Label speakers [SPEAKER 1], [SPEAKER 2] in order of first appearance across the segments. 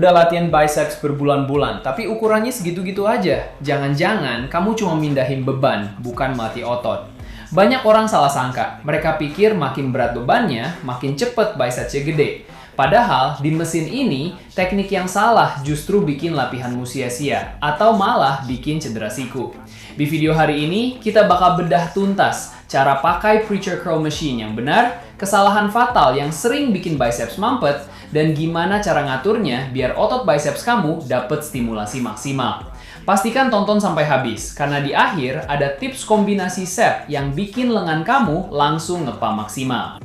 [SPEAKER 1] Udah latihan biceps berbulan-bulan, tapi ukurannya segitu-gitu aja. Jangan-jangan kamu cuma mindahin beban, bukan melatih otot. Banyak orang salah sangka. Mereka pikir makin berat bebannya, makin cepet bicepsnya gede. Padahal di mesin ini, teknik yang salah justru bikin latihanmu sia-sia atau malah bikin cedera siku. Di video hari ini, kita bakal bedah tuntas cara pakai Preacher Curl Machine yang benar, kesalahan fatal yang sering bikin biceps mampet, dan gimana cara ngaturnya biar otot biceps kamu dapet stimulasi maksimal. Pastikan tonton sampai habis, karena di akhir ada tips kombinasi set yang bikin lengan kamu langsung ngepa maksimal.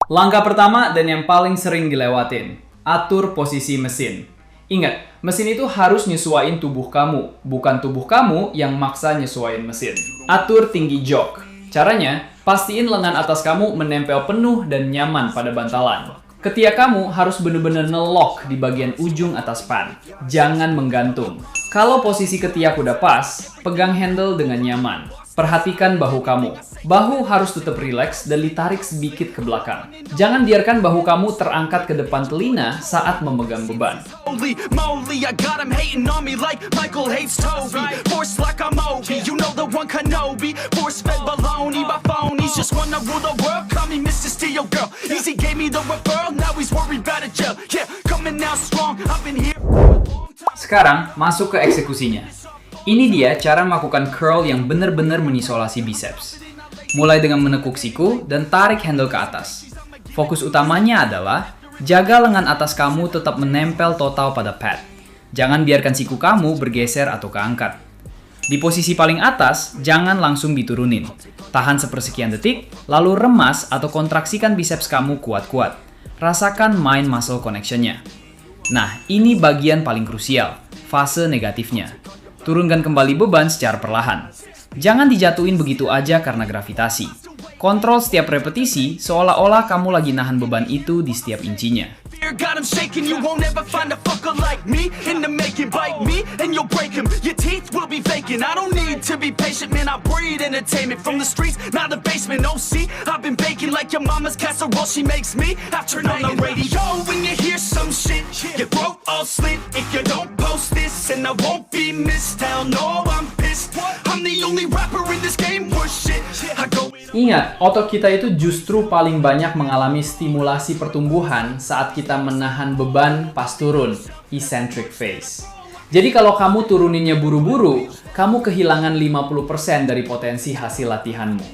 [SPEAKER 1] Langkah pertama dan yang paling sering dilewatin, atur posisi mesin. Ingat, mesin itu harus nyesuaiin tubuh kamu, bukan tubuh kamu yang maksa nyesuaiin mesin. Atur tinggi jok. Caranya, pastiin lengan atas kamu menempel penuh dan nyaman pada bantalan. Ketiak kamu harus bener-bener nge-lock di bagian ujung atas pan. Jangan menggantung. Kalau posisi ketiak udah pas, pegang handle dengan nyaman. Perhatikan bahu kamu. Bahu harus tetap rileks dan ditarik sedikit ke belakang. Jangan biarkan bahu kamu terangkat ke depan telinga saat memegang beban. Sekarang, masuk ke eksekusinya. Ini dia cara melakukan curl yang benar-benar mengisolasi biceps. Mulai dengan menekuk siku dan tarik handle ke atas. Fokus utamanya adalah jaga lengan atas kamu tetap menempel total pada pad. Jangan biarkan siku kamu bergeser atau keangkat. Di posisi paling atas, jangan langsung diturunin. Tahan sepersekian detik, lalu remas atau kontraksikan biceps kamu kuat-kuat. Rasakan mind muscle connection-nya. Nah, ini bagian paling krusial, fase negatifnya. Turunkan kembali beban secara perlahan. Jangan dijatuhin begitu aja karena gravitasi. Kontrol setiap repetisi seolah-olah kamu lagi nahan beban itu di setiap incinya. Ingat, otot kita itu justru paling banyak mengalami stimulasi pertumbuhan saat kita menahan beban pas turun, eccentric phase. Jadi kalau kamu turuninnya buru-buru, kamu kehilangan 50% dari potensi hasil latihanmu.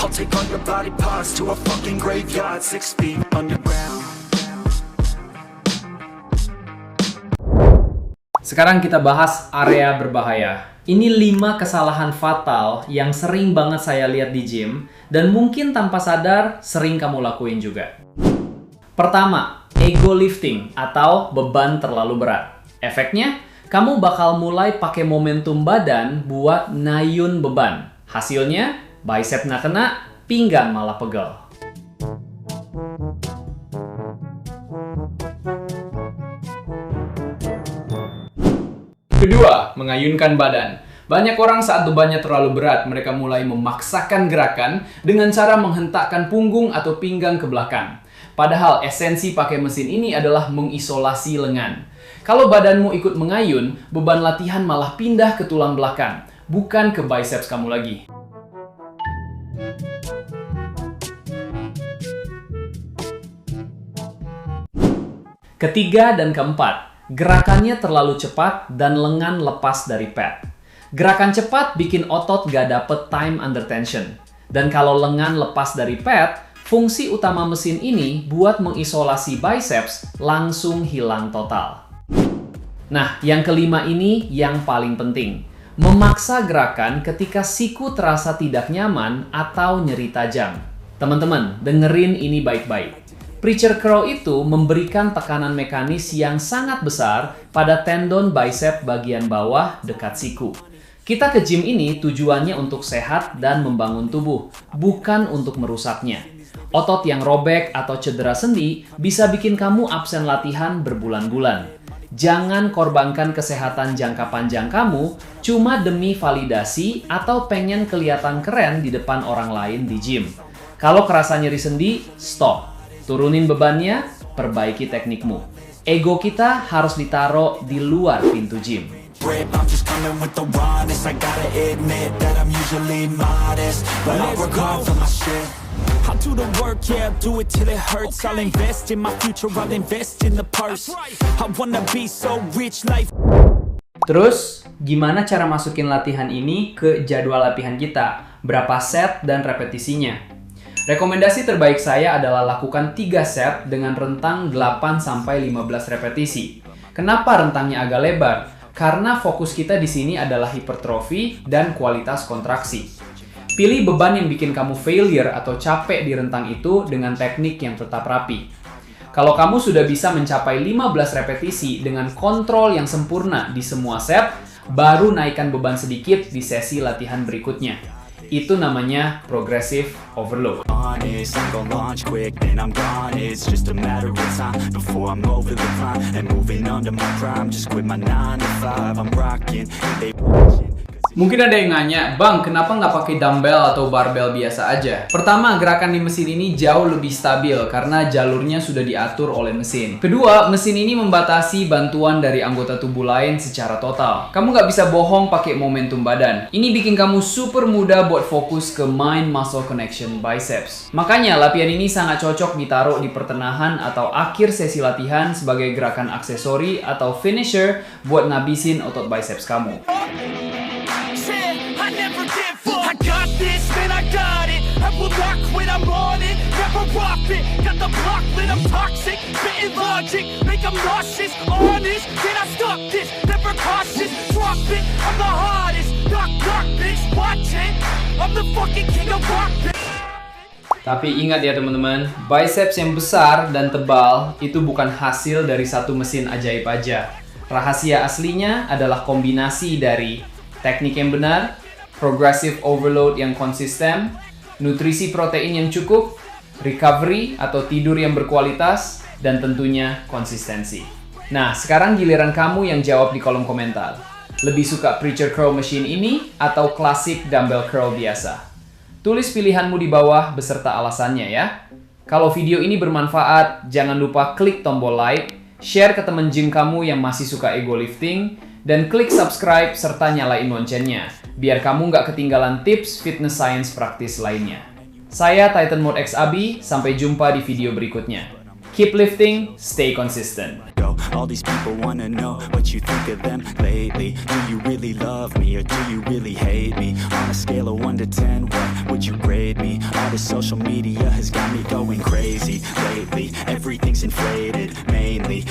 [SPEAKER 1] I'll take all your body parts to a fucking graveyard 6 feet underground. Sekarang kita bahas area berbahaya. Ini 5 kesalahan fatal yang sering banget saya lihat di gym dan mungkin tanpa sadar sering kamu lakuin juga. Pertama, ego lifting atau beban terlalu berat. Efeknya, kamu bakal mulai pakai momentum badan buat nayun beban. Hasilnya, bicep nggak kena, pinggang malah pegel. Kedua, mengayunkan badan. Banyak orang saat bebannya terlalu berat, mereka mulai memaksakan gerakan dengan cara menghentakkan punggung atau pinggang ke belakang. Padahal esensi pakai mesin ini adalah mengisolasi lengan. Kalau badanmu ikut mengayun, beban latihan malah pindah ke tulang belakang, bukan ke biceps kamu lagi. Ketiga dan keempat, gerakannya terlalu cepat dan lengan lepas dari pad. Gerakan cepat bikin otot gak dapet time under tension. Dan kalau lengan lepas dari pad, fungsi utama mesin ini buat mengisolasi biceps langsung hilang total. Nah, yang kelima ini yang paling penting. Memaksa gerakan ketika siku terasa tidak nyaman atau nyeri tajam. Teman-teman, dengerin ini baik-baik. Preacher curl itu memberikan tekanan mekanis yang sangat besar pada tendon bicep bagian bawah dekat siku. Kita ke gym ini tujuannya untuk sehat dan membangun tubuh, bukan untuk merusaknya. Otot yang robek atau cedera sendi bisa bikin kamu absen latihan berbulan-bulan. Jangan korbankan kesehatan jangka panjang kamu cuma demi validasi atau pengen kelihatan keren di depan orang lain di gym. Kalau kerasa nyeri sendi, stop. Turunin bebannya, perbaiki teknikmu. Ego kita harus ditaruh di luar pintu gym.
[SPEAKER 2] I'm just coming with the rawness. I gotta admit that I'm usually modest, but I'll work hard for my shit. I'll do the work, yeah, I'll do it till it hurts. I'll invest in my future, I'll invest in the purse. I wanna be so rich, life.
[SPEAKER 1] Terus, gimana cara masukin latihan ini ke jadwal latihan kita? Berapa set dan repetisinya? Rekomendasi terbaik saya adalah lakukan 3 set dengan rentang 8-15 repetisi. Kenapa rentangnya agak lebar? Karena fokus kita di sini adalah hipertrofi dan kualitas kontraksi. Pilih beban yang bikin kamu failure atau capek di rentang itu dengan teknik yang tetap rapi. Kalau kamu sudah bisa mencapai 15 repetisi dengan kontrol yang sempurna di semua set, baru naikkan beban sedikit di sesi latihan berikutnya. Itu namanya progressive overload.
[SPEAKER 2] Honest, I'm gonna launch quick, then I'm gone. It's just a matter of time before I'm over the climb and moving under my prime. Just quit my 9 to 5, I'm rocking. They watching.
[SPEAKER 1] Mungkin ada yang nanya, Bang, kenapa nggak pakai dumbbell atau barbell biasa aja? Pertama, gerakan di mesin ini jauh lebih stabil karena jalurnya sudah diatur oleh mesin. Kedua, mesin ini membatasi bantuan dari anggota tubuh lain secara total. Kamu nggak bisa bohong pakai momentum badan. Ini bikin kamu super mudah buat fokus ke mind-muscle connection biceps. Makanya, latihan ini sangat cocok ditaruh di pertengahan atau akhir sesi latihan sebagai gerakan aksesori atau finisher buat ngabisin otot biceps kamu.
[SPEAKER 2] I never give up. I got this, man, I got it. I will not quit, I'm on it. Never rock it. Got the block lit, I'm toxic. Spitting logic, make them nauseous. Honest, can I stop this? Never cautious, drop it. I'm the hardest. Knock, knock, bitch, watch it. I'm the fucking king of rock, bitch.
[SPEAKER 1] Tapi ingat ya teman-teman, biceps yang besar dan tebal itu bukan hasil dari satu mesin ajaib aja. Rahasia aslinya adalah kombinasi dari teknik yang benar, progressive overload yang konsisten, nutrisi protein yang cukup, recovery atau tidur yang berkualitas, dan tentunya konsistensi. Nah, sekarang giliran kamu yang jawab di kolom komentar. Lebih suka preacher curl machine ini atau klasik dumbbell curl biasa? Tulis pilihanmu di bawah beserta alasannya ya. Kalau video ini bermanfaat, jangan lupa klik tombol like, share ke temen gym kamu yang masih suka ego lifting, dan klik subscribe serta nyalain loncengnya, biar kamu nggak ketinggalan tips fitness science praktis lainnya. Saya Titan Mode X Abi, sampai jumpa di video berikutnya. Keep lifting, stay consistent.
[SPEAKER 2] All these people wanna know what you think of them lately. Do you really love me or do you really hate me? On a scale of 1 to 10, what would you grade me? All this social media has got me going crazy lately. Everything's inflated, mainly